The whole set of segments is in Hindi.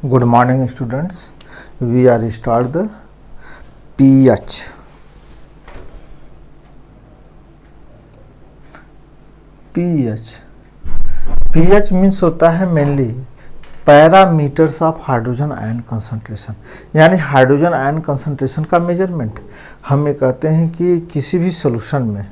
Good morning students. We are start the pH. pH means होता है mainly parameters of hydrogen ion concentration, यानी हाइड्रोजन आयन कंसंट्रेशन का मेजरमेंट। हम ये कहते हैं कि किसी भी सॉल्यूशन में,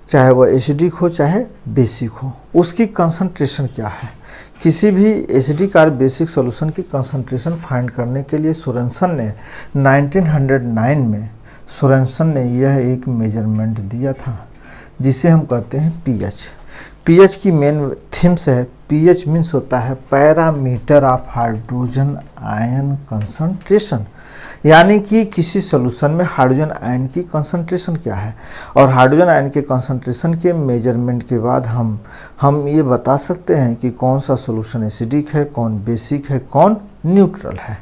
चाहे वह एसिडिक हो चाहे बेसिक हो, उसकी कंसंट्रेशन क्या है। किसी भी एसिडिक और बेसिक सॉल्यूशन की कंसंट्रेशन फाइंड करने के लिए सोरेनसन ने 1909 में सोरेनसन ने यह एक मेजरमेंट दिया था जिसे हम कहते हैं पीएच। पीएच की मेन थीम्स है, पीएच मीन्स होता है parameter of hydrogen ion concentration, यानी कि किसी सॉल्यूशन में हाइड्रोजन आयन की कंसंट्रेशन क्या है। और हाइड्रोजन आयन के कंसंट्रेशन के मेजरमेंट के बाद हम ये बता सकते हैं कि कौन सा सॉल्यूशन एसिडिक है, कौन बेसिक है, कौन न्यूट्रल है।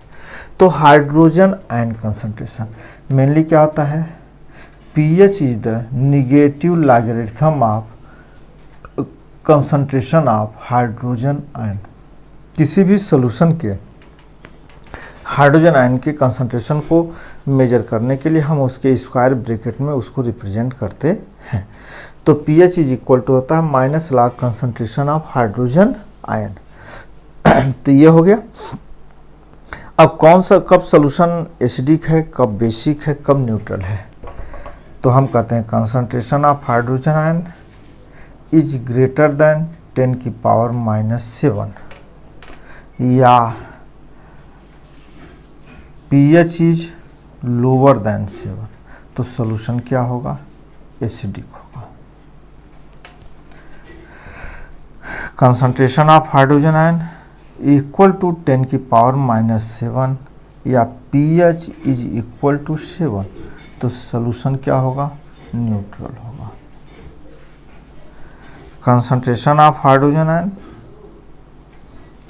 तो हाइड्रोजन आयन कंसंट्रेशन मेनली क्या होता है, pH is the negative logarithm of concentration of hydrogen ion. किसी भी सॉल्यूशन के हाइड्रोजन आयन के कंसंट्रेशन को मेजर करने के लिए हम उसके स्क्वायर ब्रैकेट में उसको रिप्रेजेंट करते हैं। तो पीएच इज इक्वल टू होता है minus log concentration of hydrogen ion. तो ये हो गया। अब कौन सा कब सॉल्यूशन एसिडिक है, कब बेसिक है, कब न्यूट्रल है। तो हम कहते हैं concentration of hydrogen ion is greater than 10 की पावर -7 या pH इज लोअर देन 7। तो सॉल्यूशन क्या होगा, एसिडिक होगा। Concentration of hydrogen ion equal to 10 की पावर -7 या pH इज इक्वल टू 7। तो सॉल्यूशन क्या होगा, न्यूट्रल होगा। Concentration of hydrogen ion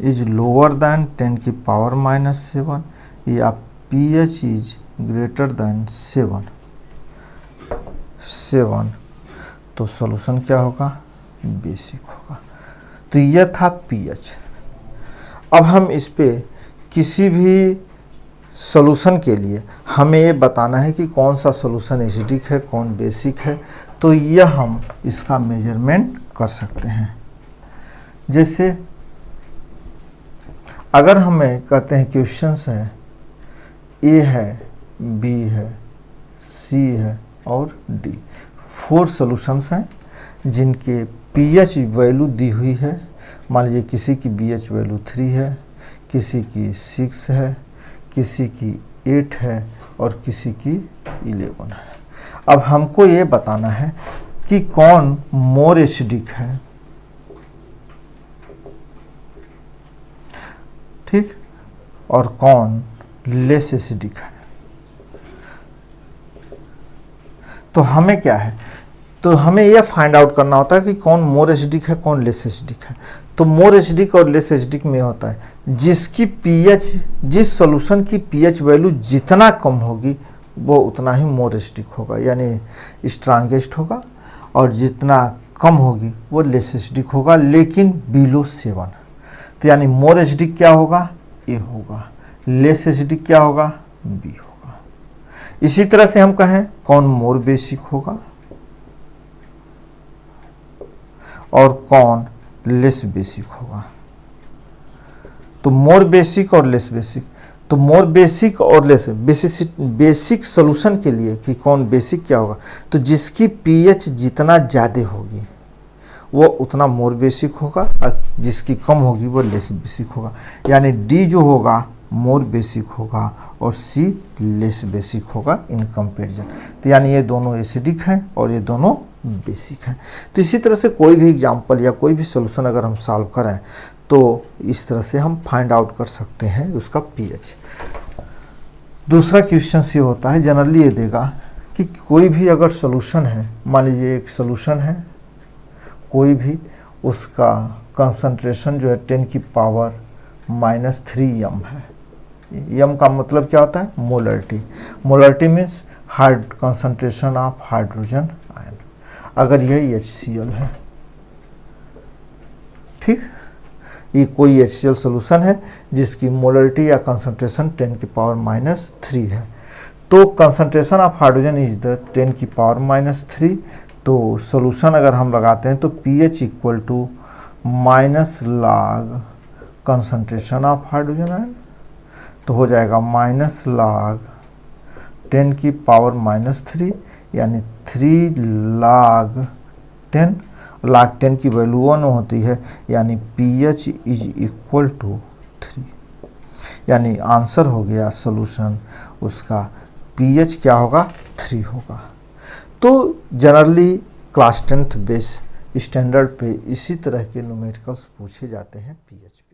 is lower than 10 की पावर -7 या pH इज ग्रेटर देन 7। तो सॉल्यूशन क्या होगा, बेसिक होगा। तो यह था pH। अब हम इस पे किसी भी सॉल्यूशन के लिए हमें ये बताना है कि कौन सा सॉल्यूशन एसिडिक है, कौन बेसिक है। तो यह हम इसका मेजरमेंट कर सकते हैं। जैसे अगर हमें कहते हैं क्वेश्चंस है, ए है, बी है, सी है और डी, 4 सॉल्यूशंस हैं जिनके पीएच वैल्यू दी हुई है। मान लीजिए किसी की पीएच वैल्यू 3 है, किसी की 6 है, किसी की 8 है और किसी की 11 है। अब हमको ये बताना है कि कौन मोर एसिडिक है, ठीक, और कौन लेस एसिडिक है। तो हमें क्या है, तो हमें यह फाइंड आउट करना होता है कि कौन मोर एसिडिक है, कौन लेस एसिडिक है। तो मोर एसिडिक और लेस एसिडिक में होता है जिसकी पीएच, जिस सॉल्यूशन की पीएच वैल्यू जितना कम होगी वो उतना ही मोर एसिडिक होगा, यानी स्ट्रांगेस्ट होगा, और जितना कम होगी वो लेस एसिडिक होगा, लेकिन बिलो 7। तो यानी मोर एसिडिक क्या होगा, ए होगा, लेस एसिडिक क्या होगा, बी होगा। इसी तरह से हम कहें कौन मोर बेसिक होगा और कौन लेस बेसिक होगा। तो मोर बेसिक और लेस बेसिक, तो मोर बेसिक और लेस बेसिक सॉल्यूशन के लिए कि कौन बेसिक क्या होगा, तो जिसकी पीएच जितना ज़्यादा होगी वो उतना मोर बेसिक होगा और जिसकी कम होगी वो लेस बेसिक होगा। यानी डी जो होगा मोर बेसिक होगा और सी लेस बेसिक होगा इन कंपैरिजन। तो यानी ये दोनों एसिडिक हैं और ये दोनों बेसिक हैं। तो इसी तरह से कोई भी एग्जाम्पल या कोई भी सॉल्यूशन अगर हम सॉल्व करें तो इस तरह से हम फाइंड आउट कर सकते हैं उसका पीएच। दूसरा क्वेश्चन ये होता है, जनरली ये देगा कि कोई भी अगर सॉल्यूशन है, मान लीजिए एक सॉल्यूशन है कोई भी, उसका कंसंट्रेशन जो है 10 की पावर -3 है। यम का मतलब क्या होता है, molarity. Molarity means concentration of hydrogen ion. अगर यह HCl है, ठीक, ये कोई HCl सोल्यूशन है जिसकी मोलरिटी या कंसंट्रेशन 10⁻³ है। तो concentration of hydrogen is the 10⁻³ तो सोल्यूशन अगर हम लगाते हैं तो pH equal to -log concentration of hydrogen ion, तो हो जाएगा -log 10⁻³ यानी 3 log 10। log 10 की वैल्यू 1 होती है, यानी pH इज इक्वल टू 3, यानी आंसर हो गया सोल्यूशन उसका pH क्या होगा, 3 होगा। तो generally class 10th base standard पे इसी तरह के न्यूमेरिकल्स पूछे जाते हैं pH पे।